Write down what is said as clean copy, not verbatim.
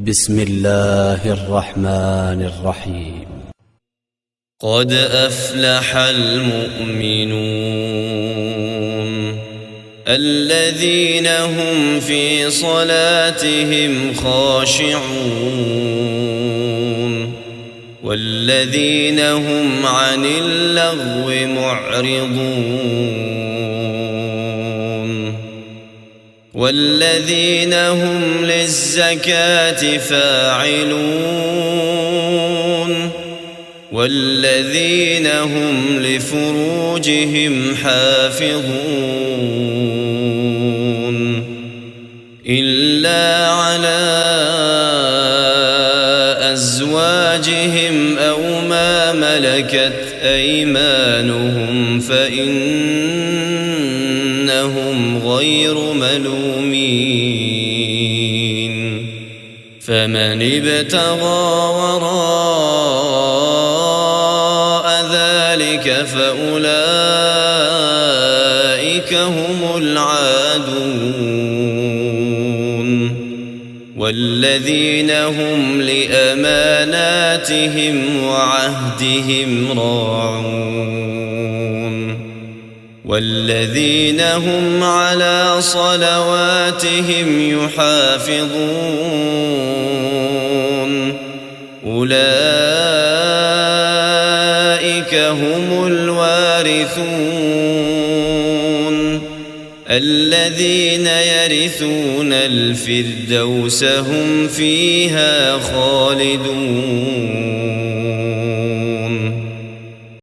بسم الله الرحمن الرحيم. قد أفلح المؤمنون الذين هم في صلاتهم خاشعون والذين هم عن اللغو معرضون والذين هم للزكاة فاعلون والذين هم لفروجهم حافظون إلا على أزواجهم أو ما ملكت أيمانهم فإنهم غير ملومين فمن ابتغى وراء ذلك فأولئك هم العادون والذين هم لأماناتهم وعهدهم راعون والذين هم على صلواتهم يحافظون أولئك هم الوارثون الذين يرثون الفردوس هم فيها خالدون.